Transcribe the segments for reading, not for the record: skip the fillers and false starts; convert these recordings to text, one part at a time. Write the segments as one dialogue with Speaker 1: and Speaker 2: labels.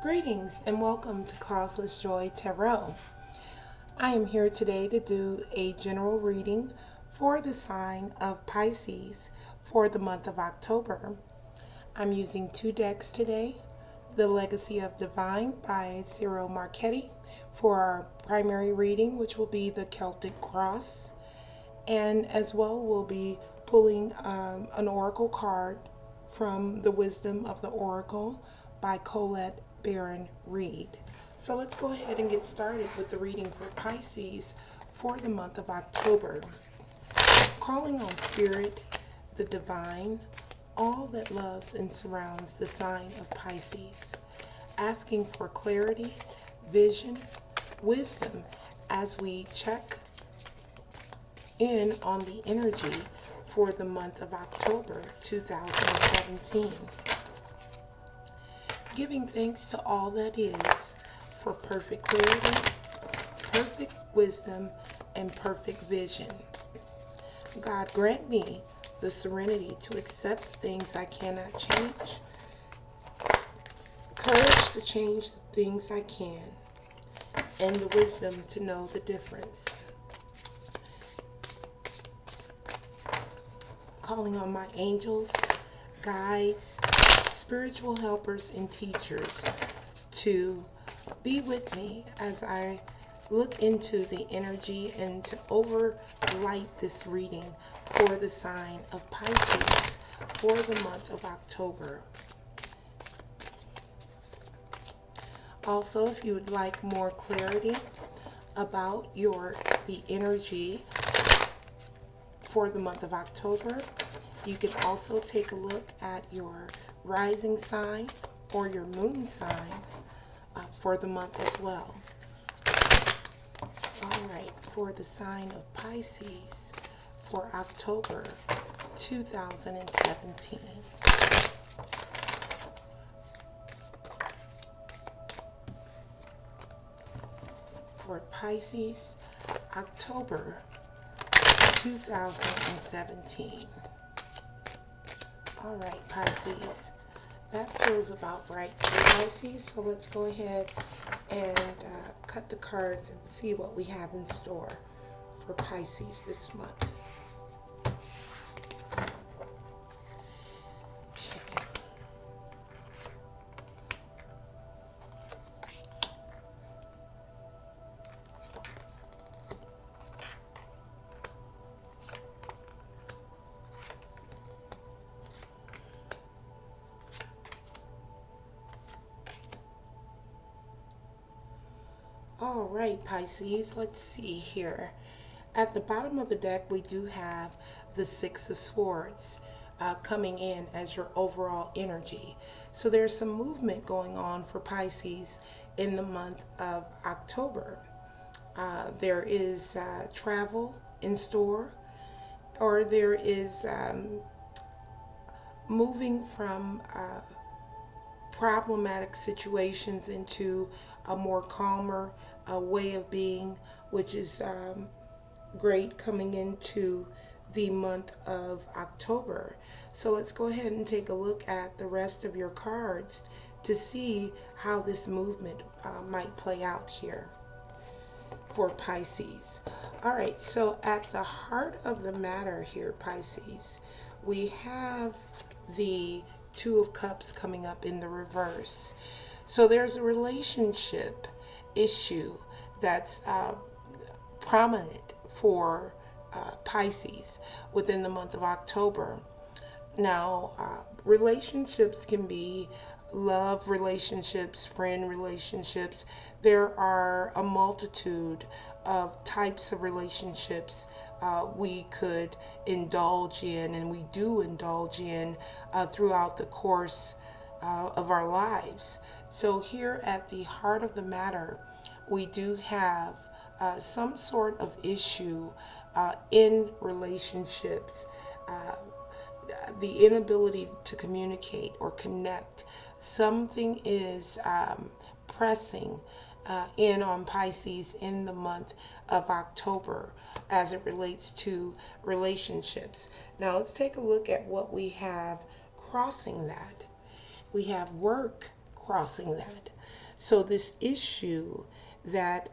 Speaker 1: Greetings and welcome to Causeless Joy Tarot. I am here today to do a general reading for the sign of Pisces for the month of October. I'm using two decks today, The Legacy of Divine by Ciro Marchetti for our primary reading, which will be the Celtic Cross, and as well we'll be pulling an oracle card from the Wisdom of the Oracle by Colette Baron Reed. So let's go ahead and get started with the reading for Pisces for the month of October. Calling on Spirit, the Divine, all that loves and surrounds the sign of Pisces. Asking for clarity, vision, wisdom as we check in on the energy for the month of October 2017. Giving thanks to all that is for perfect clarity, perfect wisdom, and perfect vision. God, grant me the serenity to accept things I cannot change, courage to change the things I can, and the wisdom to know the difference. Calling on my angels, guides, spiritual helpers, and teachers to be with me as I look into the energy and to overlight this reading for the sign of Pisces for the month of October. Also, if you would like more clarity about the energy for the month of October, you can also take a look at your rising sign or your moon sign for the month as well. All right, for the sign of Pisces for October 2017. For Pisces, October 2017. All right, Pisces, that feels about right for Pisces. So let's go ahead and cut the cards and see what we have in store for Pisces this month. All right, Pisces, let's see here. At the bottom of the deck, we do have the Six of Swords coming in as your overall energy. So there's some movement going on for Pisces in the month of October. There is travel in store, or there is moving from problematic situations into a more calmer way of being, which is great coming into the month of October. So let's go ahead and take a look at the rest of your cards to see how this movement might play out here for Pisces. All right, so at the heart of the matter here, Pisces, we have the Two of Cups coming up in the reverse. So there's a relationship issue that's prominent for Pisces within the month of October. Now, relationships can be love relationships, friend relationships. There are a multitude of types of relationships we could indulge in, and we do indulge in throughout the course of our lives. So here at the heart of the matter, we do have some sort of issue in relationships, the inability to communicate or connect. Something is pressing in on Pisces in the month of October as it relates to relationships. Now let's take a look at what we have crossing that. We have work crossing that. So this issue that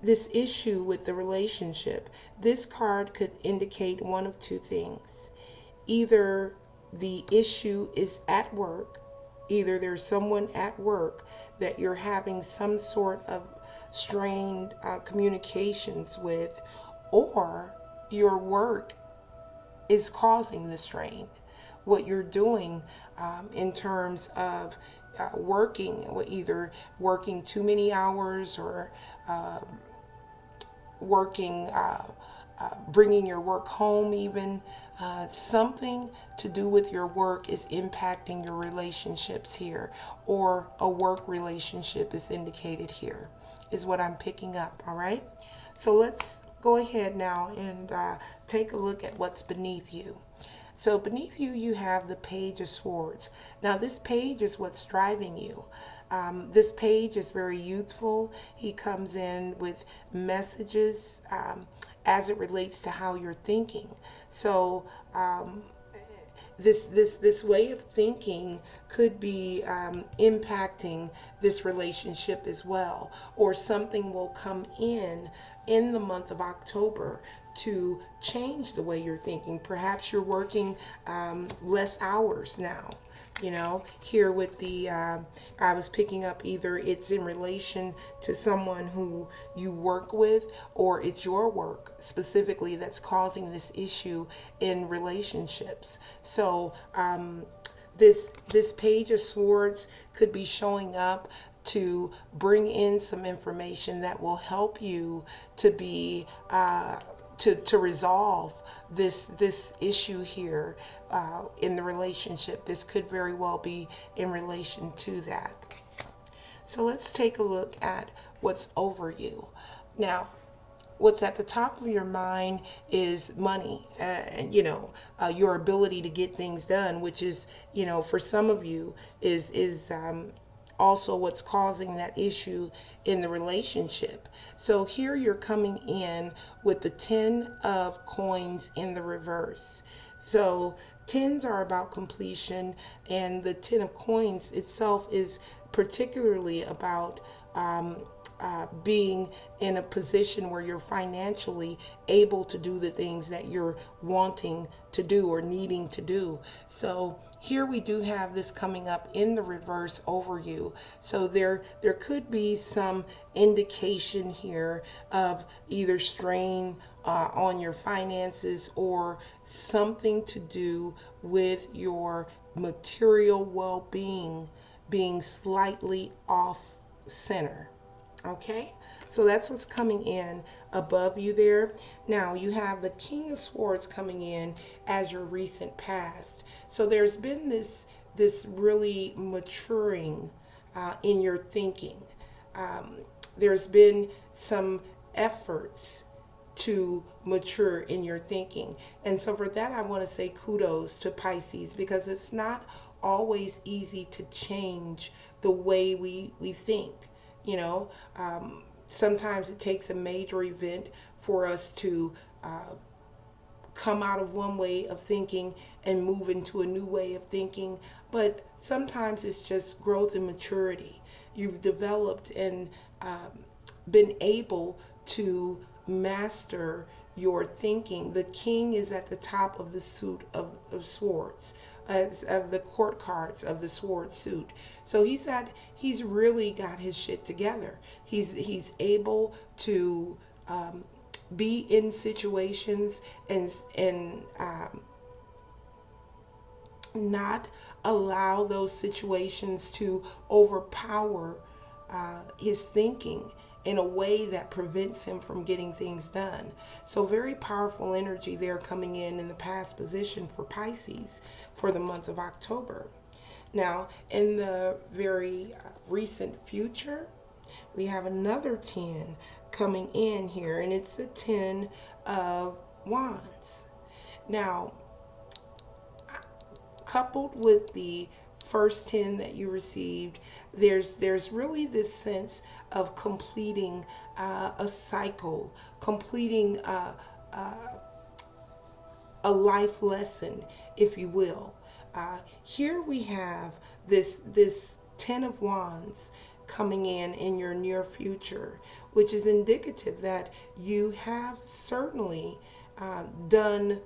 Speaker 1: this issue with the relationship, this card could indicate one of two things. Either the issue is at work, either there's someone at work that you're having some sort of strained communications with, or your work is causing the strain. What you're doing in terms of working, either working too many hours or working, bringing your work home, even something to do with your work is impacting your relationships here, or a work relationship is indicated here, is what I'm picking up. All right, so let's go ahead now and take a look at what's beneath you. So beneath you, you have the Page of Swords. Now this page is what's driving you. This page is very youthful. He comes in with messages as it relates to how you're thinking. So this way of thinking could be impacting this relationship as well, or something will come in the month of October to change the way you're thinking. Perhaps you're working less hours now. You know, here with the, I was picking up either it's in relation to someone who you work with, or it's your work specifically that's causing this issue in relationships. So this Page of Swords could be showing up to bring in some information that will help you to be to resolve this issue here in the relationship. This could very well be in relation to that. So let's take a look at what's over you. Now, what's at the top of your mind is money, and your ability to get things done, which is, for some of you is also what's causing that issue in the relationship. So here you're coming in with the 10 of coins in the reverse. So tens are about completion, and the 10 of coins itself is particularly about being in a position where you're financially able to do the things that you're wanting to do or needing to do. So here we do have this coming up in the reverse over you. So there could be some indication here of either strain on your finances, or something to do with your material well-being being slightly off center. Okay, so that's what's coming in above you there. Now you have the King of Swords coming in as your recent past. So there's been this really maturing in your thinking. There's been some efforts to mature in your thinking. And so for that, I want to say kudos to Pisces, because it's not always easy to change the way we think. Sometimes it takes a major event for us to come out of one way of thinking and move into a new way of thinking. But sometimes it's just growth and maturity. You've developed and been able to master your thinking. The king is at the top of the suit of swords, of the court cards of the sword suit. So he's really got his shit together. He's able to be in situations and not allow those situations to overpower his thinking in a way that prevents him from getting things done. So very powerful energy there coming in the past position for Pisces for the month of October. Now, in the very recent future, we have another 10 coming in here, and it's the 10 of Wands. Now, coupled with the first 10 that you received, there's really this sense of completing a cycle, completing a life lesson, if you will. Here we have this Ten of Wands coming in your near future, which is indicative that you have certainly done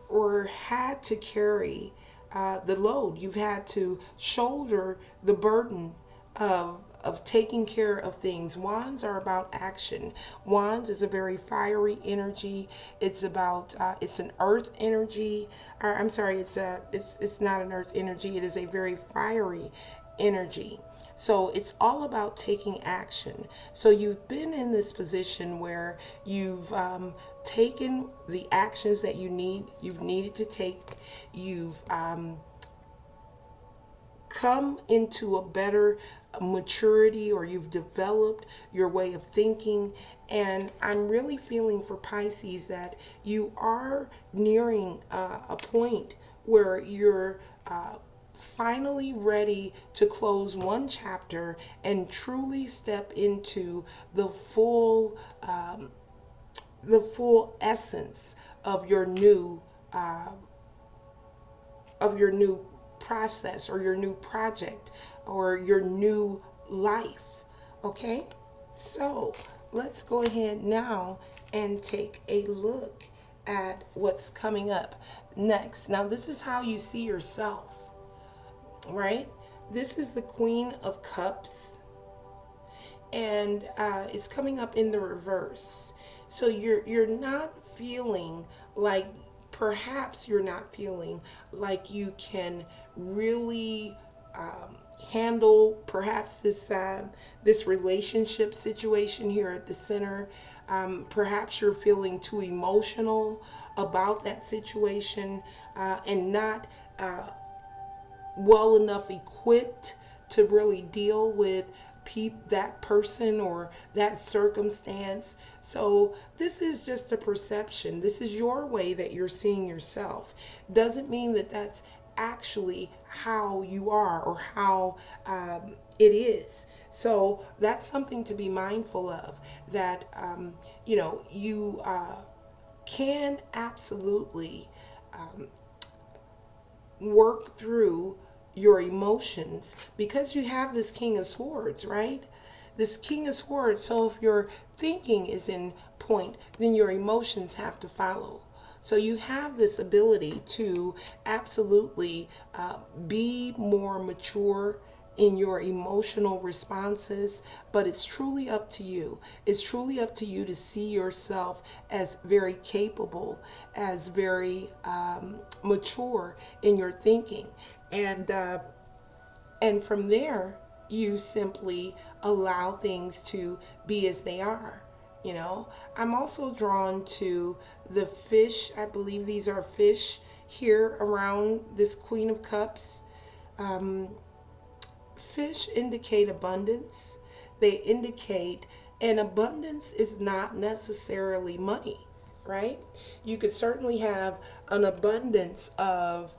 Speaker 1: or had to carry the load. You've had to shoulder the burden of taking care of things. Wands are about action. Wands is a very fiery energy. It's about it's an earth energy. Or I'm sorry, it's not an earth energy. It is a very fiery energy. So it's all about taking action. So you've been in this position where you've taken the actions that you've needed to take. You've come into a better maturity, or you've developed your way of thinking. And I'm really feeling for Pisces that you are nearing a point where you're finally ready to close one chapter and truly step into the full essence of your new process, or your new project, or your new life. Okay, so let's go ahead now and take a look at what's coming up next. Now, this is how you see yourself, right? This is the Queen of Cups, and it's coming up in the reverse. So you're not feeling like, perhaps you're not feeling like you can really handle perhaps this relationship situation here at the center. Perhaps you're feeling too emotional about that situation, and not well enough equipped to really deal with that person or that circumstance. So this is just a perception. This is your way that you're seeing yourself. Doesn't mean that that's actually how you are, or how it is. So that's something to be mindful of, that you can absolutely work through your emotions, because you have this King of Swords, right? This King of Swords. So if your thinking is in point, then your emotions have to follow. So you have this ability to absolutely be more mature in your emotional responses, but it's truly up to you. It's truly up to you to see yourself as very capable, as very mature in your thinking. And from there, you simply allow things to be as they are. I'm also drawn to the fish. I believe these are fish here around this Queen of Cups. Fish indicate abundance. They indicate, and abundance is not necessarily money, right? You could certainly have an abundance of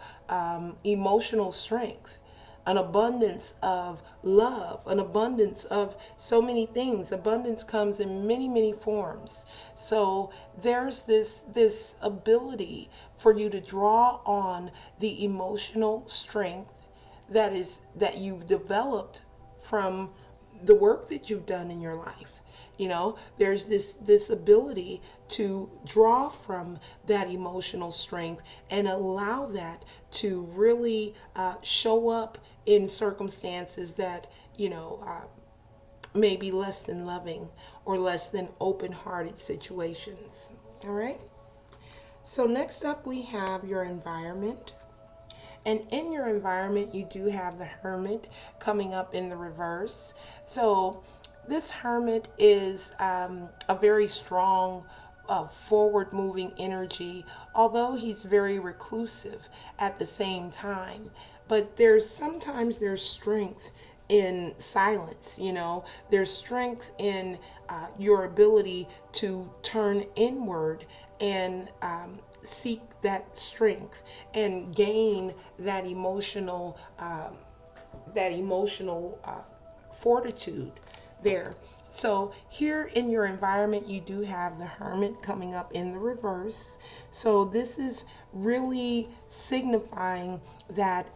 Speaker 1: emotional strength, an abundance of love, an abundance of so many things. Abundance comes in many, many forms. So there's this ability for you to draw on the emotional strength that you've developed from the work that you've done in your life. There's this ability to draw from that emotional strength and allow that to really show up in circumstances that may be less than loving or less than open-hearted situations. All right. So next up, we have your environment. And in your environment, you do have the Hermit coming up in the reverse. So this Hermit is a very strong, forward-moving energy, although he's very reclusive at the same time. But sometimes there's strength in silence. There's strength in your ability to turn inward and seek that strength and gain that emotional fortitude there. So here in your environment, you do have the Hermit coming up in the reverse. So this is really signifying that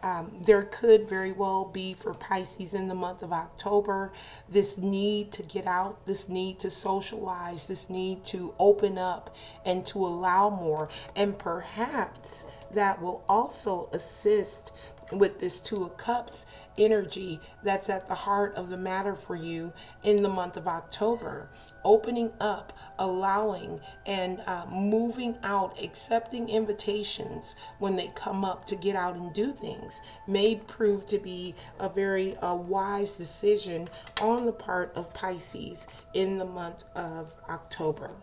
Speaker 1: there could very well be for Pisces in the month of October this need to get out, this need to socialize, this need to open up and to allow more. And perhaps that will also assist with this Two of Cups energy that's at the heart of the matter for you in the month of October. Opening up, allowing, and moving out, accepting invitations when they come up to get out and do things may prove to be a very wise decision on the part of Pisces in the month of October.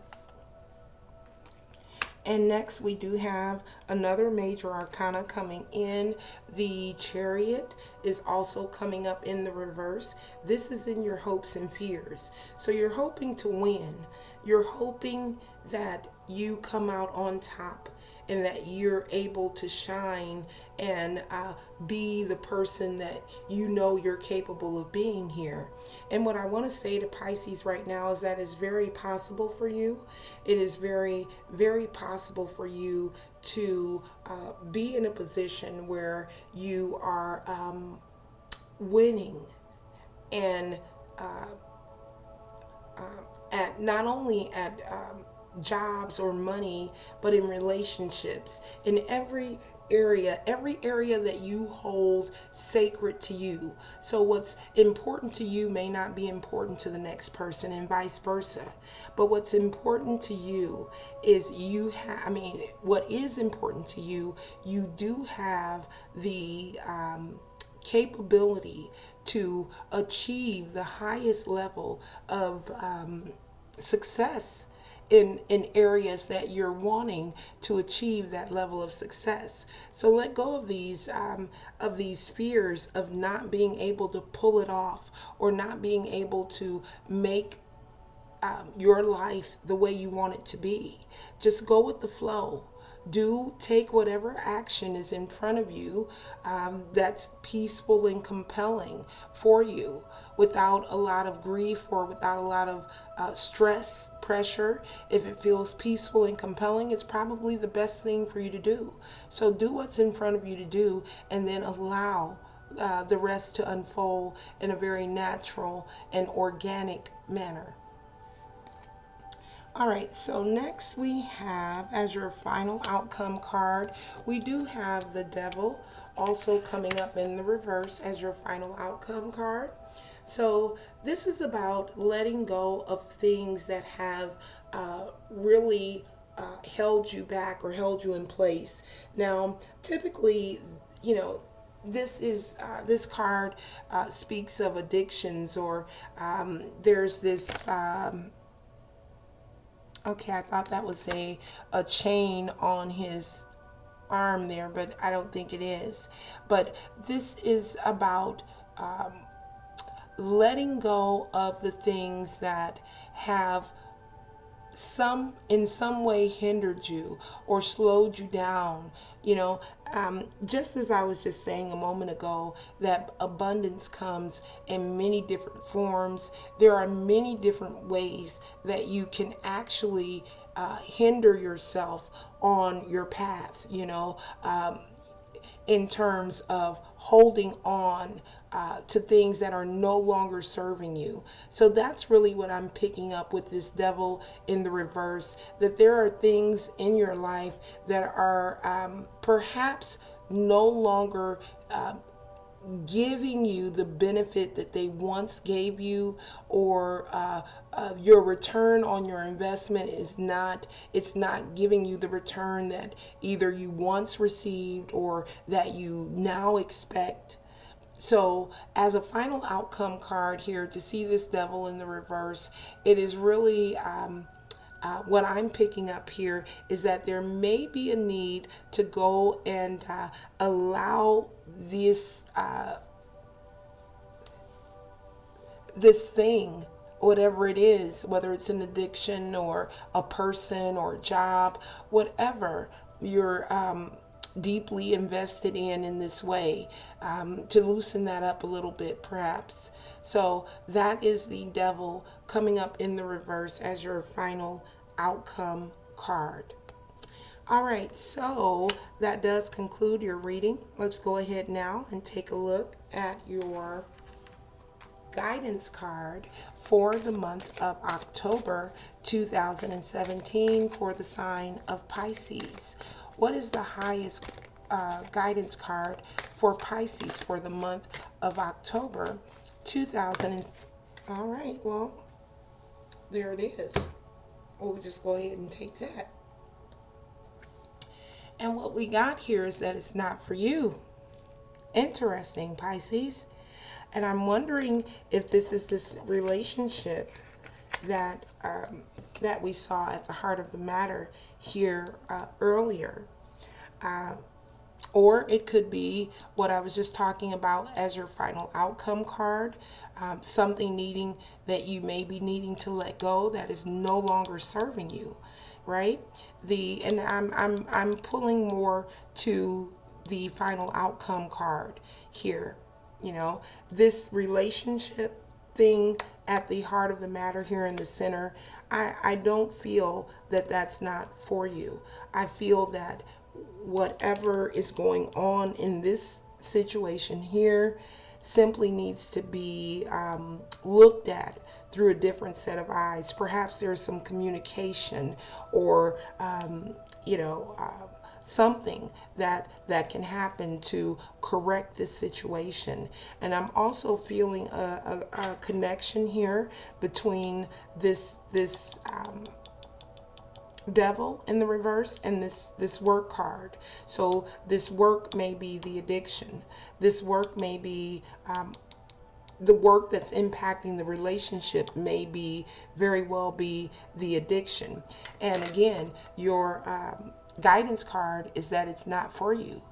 Speaker 1: And next we do have another major arcana coming in. The Chariot is also coming up in the reverse. This is in your hopes and fears. So you're hoping to win. You're hoping that you come out on top and that you're able to shine and be the person that you know you're capable of being here. And what I want to say to Pisces right now is that it's very possible for you. It is very, very possible for you to be in a position where you are winning and at not only at jobs or money, but in relationships, in every area that you hold sacred to you. So what's important to you may not be important to the next person, and vice versa. But what's important to you is what is important to you, you do have the capability to achieve the highest level of success in areas that you're wanting to achieve that level of success. So let go of these fears of not being able to pull it off or not being able to make your life the way you want it to be. Just go with the flow. Take whatever action is in front of you that's peaceful and compelling for you, without a lot of grief or without a lot of stress, pressure. If it feels peaceful and compelling, it's probably the best thing for you to do. So do what's in front of you to do, and then allow the rest to unfold in a very natural and organic manner. All right, so next we have, as your final outcome card, we do have the Devil also coming up in the reverse as your final outcome card. So this is about letting go of things that have really held you back or held you in place. Now, typically, this card speaks of addictions, or there's this. Okay, I thought that was a chain on his arm there, but I don't think it is. But this is about letting go of the things that have in some way hindered you or slowed you down. Just as I was just saying a moment ago, that abundance comes in many different forms. There are many different ways that you can actually hinder yourself on your path, in terms of holding on to things that are no longer serving you. So that's really what I'm picking up with this Devil in the reverse, that there are things in your life that are perhaps no longer giving you the benefit that they once gave you, or your return on your investment it's not giving you the return that either you once received or that you now expect. So as a final outcome card here, to see this Devil in the reverse, it is really what I'm picking up here is that there may be a need to go and allow this thing, whatever it is, whether it's an addiction or a person or a job, whatever you're deeply invested in this way, to loosen that up a little bit perhaps. So that is the devil coming up in the reverse as your final outcome card. All right, so that does conclude your reading. Let's go ahead now and take a look at your guidance card for the month of October 2017 for the sign of Pisces. What is the highest guidance card for Pisces for the month of October 2000? All right, well, there it is. We'll just go ahead and take that. And what we got here is that it's not for you. Interesting, Pisces. And I'm wondering if this is this relationship that that we saw at the heart of the matter here earlier. Or it could be what I was just talking about as your final outcome card. Something needing that you may be needing to let go that is no longer serving you, right? And I'm pulling more to the final outcome card here. You know, this relationship thing at the heart of the matter here in the center, I don't feel that that's not for you. I feel that whatever is going on in this situation here simply needs to be looked at through a different set of eyes. Perhaps there's some communication or, something that can happen to correct this situation. And I'm also feeling a connection here between this devil in the reverse and this work card. So this work may be the addiction. This work may be the work that's impacting the relationship, may be very well be the addiction. And again, your guidance card is that it's not for you.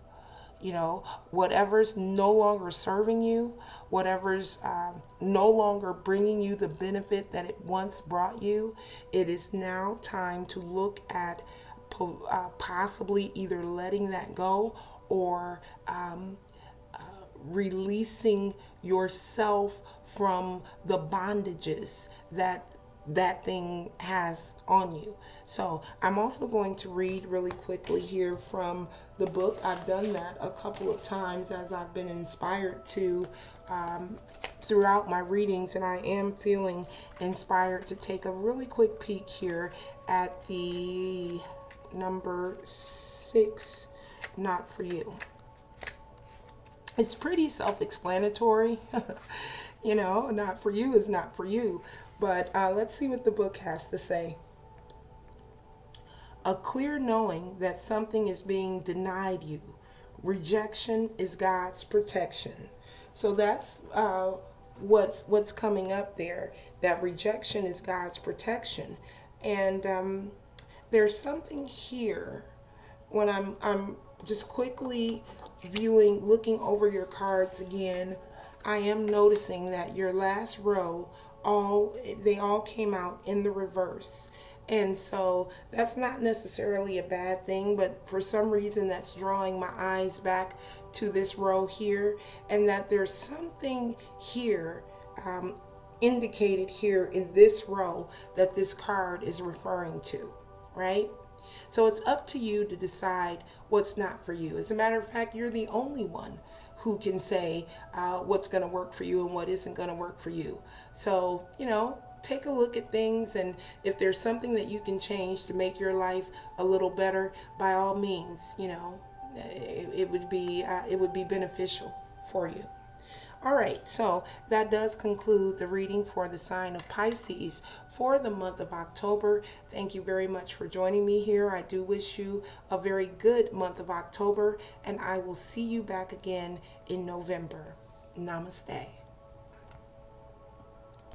Speaker 1: You know, whatever's no longer serving you, whatever's no longer bringing you the benefit that it once brought you, it is now time to look at possibly either letting that go or releasing yourself from the bondages that thing has on you. So I'm also going to read really quickly here from the book. I've done that a couple of times as I've been inspired to throughout my readings, and I am feeling inspired to take a really quick peek here at the number 6, not for you. It's pretty self-explanatory. You know, not for you is not for you. But let's see what the book has to say. A clear knowing that something is being denied you. Rejection is God's protection. So that's what's coming up there. That rejection is God's protection. And there's something here when I'm just quickly looking over your cards again. I am noticing that your last row, they all came out in the reverse. And so that's not necessarily a bad thing, but for some reason that's drawing my eyes back to this row here, and that there's something here indicated here in this row that this card is referring to, right? So it's up to you to decide what's not for you. As a matter of fact, you're the only one who can say what's going to work for you and what isn't going to work for you. So, you know, take a look at things, and if there's something that you can change to make your life a little better, by all means, you know, it would be beneficial for you. All right, so that does conclude the reading for the sign of Pisces for the month of October. Thank you very much for joining me here. I do wish you a very good month of October, and I will see you back again in November. Namaste.